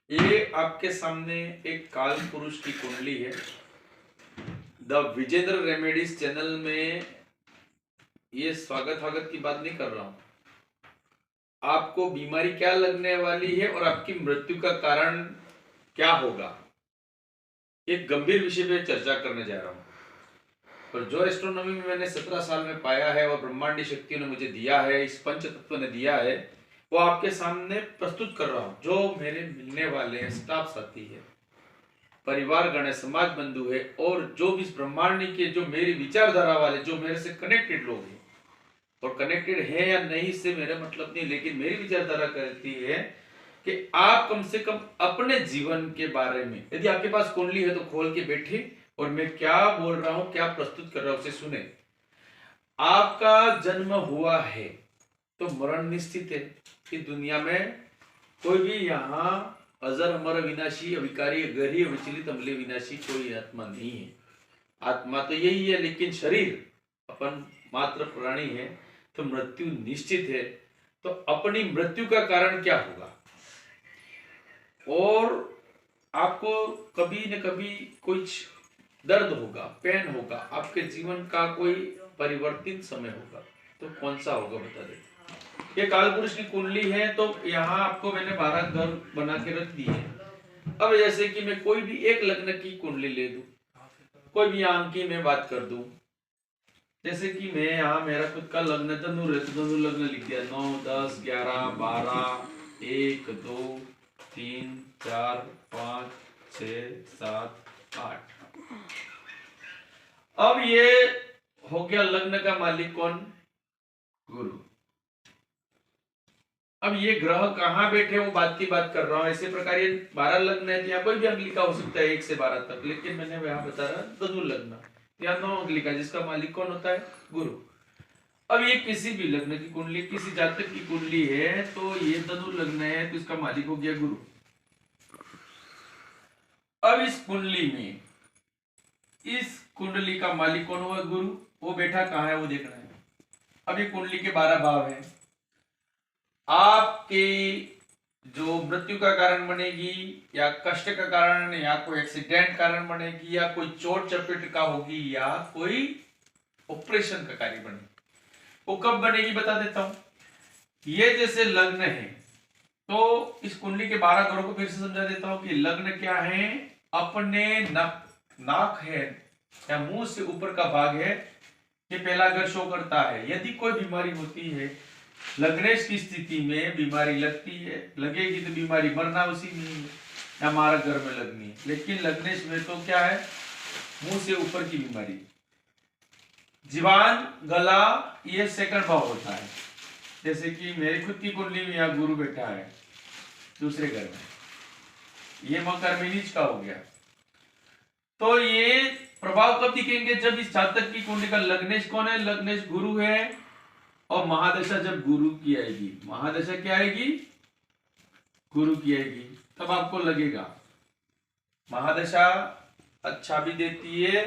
ये आपके सामने एक काल पुरुष की कुंडली है। द विजेंद्र रेमेडीज चैनल में ये स्वागत की बात नहीं कर रहा हूं। आपको बीमारी क्या लगने वाली है और आपकी मृत्यु का कारण क्या होगा, एक गंभीर विषय पे चर्चा करने जा रहा हूं। पर जो एस्ट्रोनॉमी में मैंने 17 साल में पाया है और ब्रह्मांडी शक्तियों ने मुझे दिया है, इस पंच तत्व ने दिया है, वो आपके सामने प्रस्तुत कर रहा हूं। जो मेरे मिलने वाले हैं, स्टाफ साथी है, परिवार गण है, समाज बंधु है, और जो भी इस ब्रह्मांड के जो मेरी विचारधारा वाले, जो मेरे से कनेक्टेड लोग हैं, और कनेक्टेड है या नहीं इससे मेरा मतलब नहीं, लेकिन मेरी विचारधारा कहती है कि आप कम से कम अपने जीवन के बारे में, यदि आपके पास कुंडली है तो खोल के बैठे और मैं क्या बोल रहा हूं, क्या प्रस्तुत कर रहा हूं, उसे सुने। आपका जन्म हुआ है तो मरण निश्चित है। कि दुनिया में कोई भी यहां अजर अमर विनाशी अविकारी गरीय विचलित अमले विनाशी कोई आत्मा नहीं है। आत्मा तो यही है, लेकिन शरीर अपन मात्र प्राणी है, तो मृत्यु निश्चित है। तो अपनी मृत्यु का कारण क्या होगा, और आपको कभी न कभी कुछ दर्द होगा, पेन होगा, आपके जीवन का कोई परिवर्तित समय होगा, तो कौन सा होगा बता दे। ये काल पुरुष की कुंडली है, तो यहाँ आपको मैंने 12 घर बना के रख दिए हैं। अब जैसे कि मैं कोई भी एक लग्न की कुंडली ले दूं, कोई भी अंक की मैं बात कर दूं, जैसे कि मैं यहाँ मेरा खुद का लग्न धनु है, तो धनु लग्न लिख दिया 9 10 11 12 1 2 3 4 5 6 7 8। अब ये हो गया लग्न का मालिक कौन, गुरु। अब ये ग्रह कहाँ बैठे वो बात की बात कर रहा हूं। ऐसे प्रकार ये 12 लग्न है, यहाँ कोई भी अंक लिखा हो सकता है 1 से 12 तक, लेकिन मैंने यहाँ बता रहा धनु लग्न, या 9 अंक लिखा, जिसका मालिक कौन होता है, गुरु। अब ये किसी भी लग्न की कुंडली, किसी जातक की कुंडली है, तो ये धनु लग्न है, तो इसका मालिक हो गया गुरु। अब इस कुंडली में, इस कुंडली का मालिक कौन हुआ, गुरु। वो बैठा कहाँ है वो देखना है। अब ये कुंडली के 12 भाव है। आपके जो मृत्यु का कारण बनेगी, या कष्ट का कारण, या कोई एक्सीडेंट कारण बनेगी, या कोई चोट चपेट का होगी, या कोई ऑपरेशन का कार्य बनेगी, वो कब बनेगी बता देता हूं। ये जैसे लग्न है, तो इस कुंडली के 12 ग्रहों को फिर से समझा देता हूं कि लग्न क्या है, अपने नाक है या मुंह से ऊपर का भाग है, ये पहला घर शो करता है। यदि कोई बीमारी होती है, लग्नेश की स्थिति में बीमारी लगती है, लगेगी तो बीमारी मरना उसी में है, या हमारा घर में लगनी है। लेकिन लग्नेश में तो क्या है, मुंह से ऊपर की बीमारी, जीवान गला, ये सेकंड भाव होता है। जैसे कि मेरी खुद की कुंडली में यहाँ गुरु बैठा है दूसरे घर में, ये मकर में नीच का हो गया। तो ये प्रभाव कब दिखेंगे, जब इस जातक की कुंडली का लग्नेश कौन है, लग्नेश गुरु है, और महादशा जब गुरु की आएगी, महादशा क्या आएगी, गुरु की आएगी, तब आपको लगेगा। महादशा अच्छा भी देती है,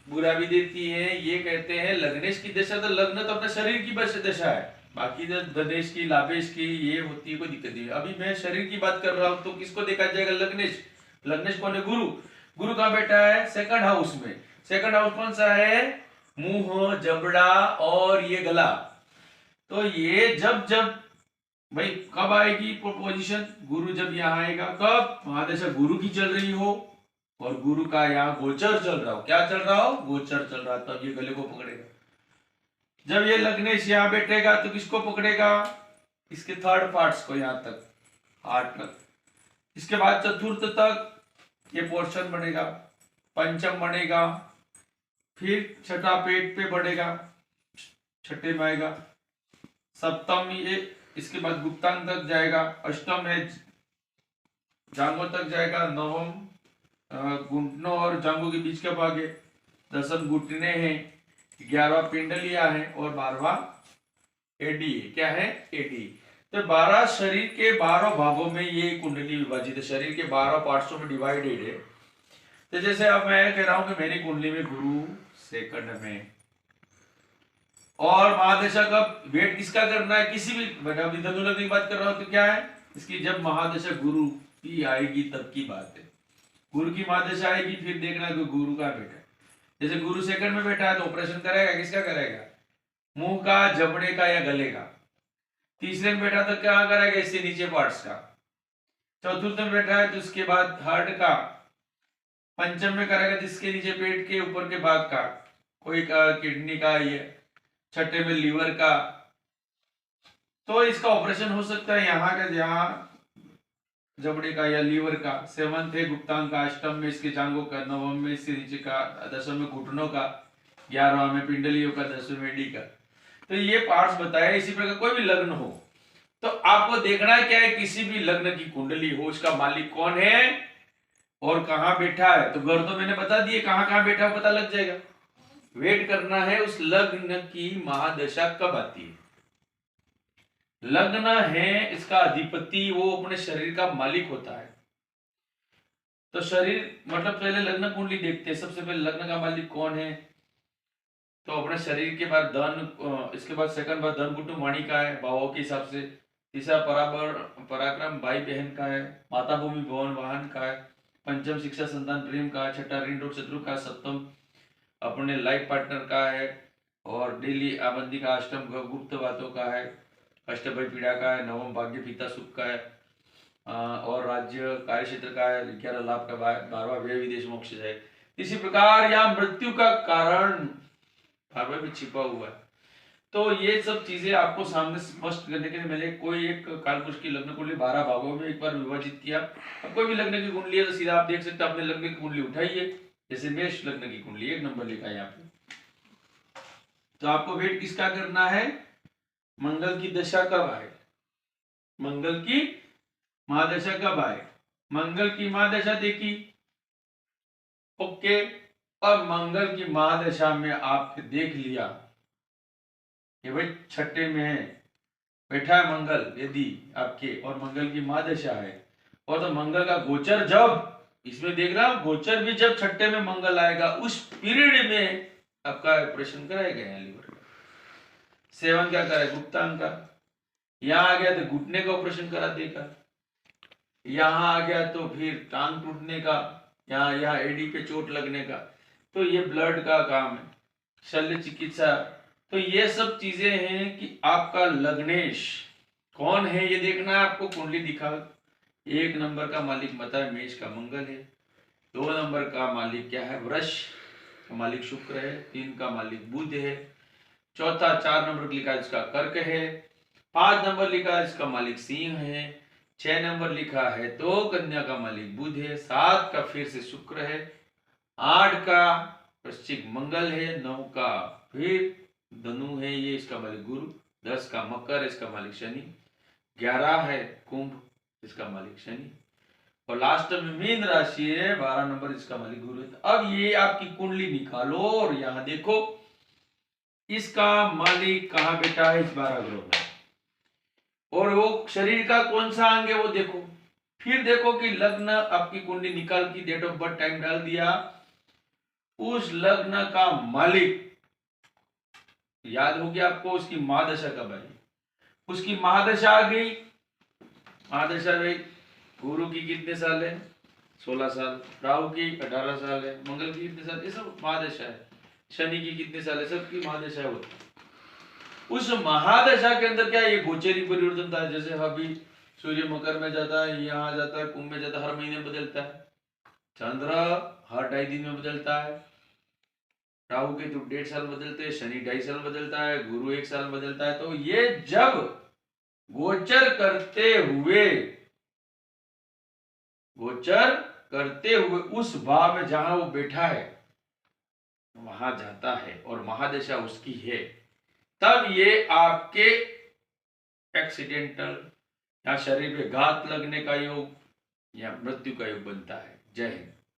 बुरा भी देती है। ये कहते हैं लग्नेश की दशा, तो लग्न तो अपने शरीर की दशा है, बाकी जो धनेश की लाभेश की ये होती है, कोई दिक्कत नहीं है। अभी मैं शरीर की बात कर रहा हूं, तो किसको देखा जाएगा, लग्नेश। लग्नेश कौन है, गुरु। गुरु कहां बैठा है, सेकंड हाउस में। सेकंड हाउस कौन सा है, मुंह, जबड़ा और ये गला। तो ये जब जब भाई कब आएगी पोजीशन, गुरु जब यहाँ आएगा, कब, महादशा गुरु की चल रही हो और गुरु का यहाँ गोचर चल रहा हो, क्या चल रहा हो, गोचर चल रहा, तब ये गले को पकड़ेगा। जब ये लग्नेश यहाँ बैठेगा तो किसको पकड़ेगा, इसके थर्ड पार्ट्स को, यहाँ तक, हार्ट तक। इसके बाद चतुर्थ तक ये पोर्शन बनेगा, पंचम बनेगा, फिर छठा पेट पे बढ़ेगा, छठे में आएगा, सप्तम ये, इसके बाद गुप्तांग तक जाएगा, अष्टम है जांघों तक जाएगा, नवम घुटनों और जांघों के बीच का भाग है, दसम घुटने हैं, 11वां पिंडलिया है, और 12वां एडी है। क्या है, एडी। तो 12 शरीर के 12 भागों में ये कुंडली विभाजित है, शरीर के 12 पार्ट्सों में डिवाइडेड है। तो जैसे अब मैं कह रहा हूं कि मेरी कुंडली में गुरु सेकंड में, और महादशा का वेट किसका करना है, किसी भी, धनु लग्न की बात कर रहा हूं तो क्या है, इसकी जब महादशा गुरु की आएगी तब की बात है। गुरु की महादशा आएगी, फिर देखना कि गुरु का बैठा है। जैसे गुरु सेकंड में बैठा है तो ऑपरेशन करेगा, किसका करेगा? मुंह का, जबड़े का या गले का। तीसरे में बैठा तो क्या करेगा? इससे नीचे पार्ट्स का। चतुर्थ में बैठा है तो उसके बाद हार्ट का। पंचम में करेगा जिसके नीचे पेट के ऊपर के भाग का, कोई का किडनी का, ये छठे में लीवर का। तो इसका ऑपरेशन हो सकता है यहाँ का, यहाँ जबड़े का या लीवर का। सेवंथ है गुप्तांग का, अष्टम में इसके जांघों का, नवम में इसके नीचे का, दसम में घुटनों का, 11वां में पिंडलियों का, 10वें में एडी का। तो ये पार्ट्स बताया। इसी प्रकार कोई भी लग्न हो तो आपको देखना क्या है, किसी भी लग्न की कुंडली हो, उसका मालिक कौन है और कहां बैठा है। तो घर तो मैंने बता दिए, कहां कहां बैठा पता लग जाएगा। वेट करना है उस लग्न की महादशा कब आती है। लग्न है इसका अधिपति, वो अपने शरीर का मालिक होता है। तो शरीर मतलब पहले लग्न कुंडली देखते हैं। सबसे पहले लग्न का मालिक कौन है, तो अपने शरीर के बाद धन, इसके बाद सेकंड बार धन कुटुंब वाणी का है भावों के हिसाब से। तीसरा पराक्रम भाई बहन का है। माता भूमि भवन वाहन का है। पंचम शिक्षा संतान प्रेम का है। छठा ऋण रोग शत्रु का। सप्तम अपने लाइफ पार्टनर का है और डेली आबंदी का। अष्टम गुप्त बातों का है। अष्टम भाई पीड़ा का है। नवम भाग्य पिता सुख का है और राज्य कार्य क्षेत्र का है। 11 लाभ का। 12वां व्यय विदेश मोक्ष है। इसी प्रकार यहाँ मृत्यु का कारण भाव में छिपा हुआ है। तो ये सब चीजें आपको सामने स्पष्ट करने के लिए मैंने कोई एक कालपुरुष की लग्न कुंडली 12 भागों में एक बार विभाजित किया। अब कोई भी लग्न की कुंडली है तो सीधा आप देख सकते हैं, अपने लग्न की कुंडली उठाइए। जैसे मेष लग्न की कुंडली 1 नंबर लिखा है यहाँ पे, तो आपको वेट किसका करना है, मंगल की दशा कब आए, मंगल की महादशा कब आए। मंगल की महादशा देखी, ओके। और मंगल की महादशा में आप देख लिया कि भाई छठे में है बैठा है मंगल, यदि आपके और मंगल की महादशा है, और तो मंगल का गोचर जब इसमें देख रहा हूं, गोचर भी जब छठे में मंगल आएगा उस पीरियड में आपका ऑपरेशन कराएगा यहाँ लीवर का। सेवन क्या करे, गुप्तांग का। यहाँ आ गया तो घुटने का ऑपरेशन करा देगा। यहाँ आ गया तो फिर टांग टूटने का, यहाँ एडी पे चोट लगने का। तो ये ब्लड का काम है, शल्य चिकित्सा। तो ये सब चीजें हैं कि आपका लग्नेश कौन है ये देखना है आपको। कुंडली दिखा, 1 नंबर का मालिक बता है मेष का मंगल है। 2 नंबर का मालिक क्या है, वृष का मालिक शुक्र है। 3 का मालिक बुध है। चौथा 4 नंबर लिखा है इसका कर्क है। 5 नंबर लिखा है इसका मालिक सिंह है। 6 नंबर लिखा है तो कन्या का मालिक बुध है। 7 का फिर से शुक्र है। 8 का वृश्चिक मंगल है। 9 का फिर धनु है, ये इसका मालिक गुरु। 10 का मकर है, इसका मालिक शनि। 11 है कुंभ, इसका मालिक शनि। और लास्ट में मीन राशि है, 12 नंबर, इसका मालिक गुरु है। अब ये आपकी कुंडली निकालो और यहां देखो इसका मालिक कहां बैठा है, इस 12 ग्रह में, और वो शरीर का कौन सा अंग है वो देखो। फिर देखो कि लग्न आपकी कुंडली निकाल की डेट ऑफ बर्थ टाइम डाल दिया, उस लग्न का मालिक याद हो गया आपको, उसकी महादशा कब आई। उसकी महादशा आ गई, महादशा भाई गुरु की कितने साल है, 16 साल। राहु की 18 साल है। मंगल की कितने साल, ये सब महादशा है। शनि की कितने साल है, सबकी महादशा होती है। उस महादशा के अंदर क्या ये गोचरी परिवर्तन था, जैसे अभी सूर्य मकर में जाता है, यहाँ जाता है, कुंभ में जाता है, हर महीने बदलता है। चंद्र हर 2.5 दिन में बदलता है। राहु के तो 1.5 साल बदलते हैं। शनि 2.5 साल बदलता है। गुरु 1 साल बदलता है। तो ये जब गोचर करते हुए उस भाव में जहां वो बैठा है वहां जाता है और महादशा उसकी है, तब ये आपके एक्सीडेंटल या शरीर पे घात लगने का योग या मृत्यु का योग बनता है। जय हिंद।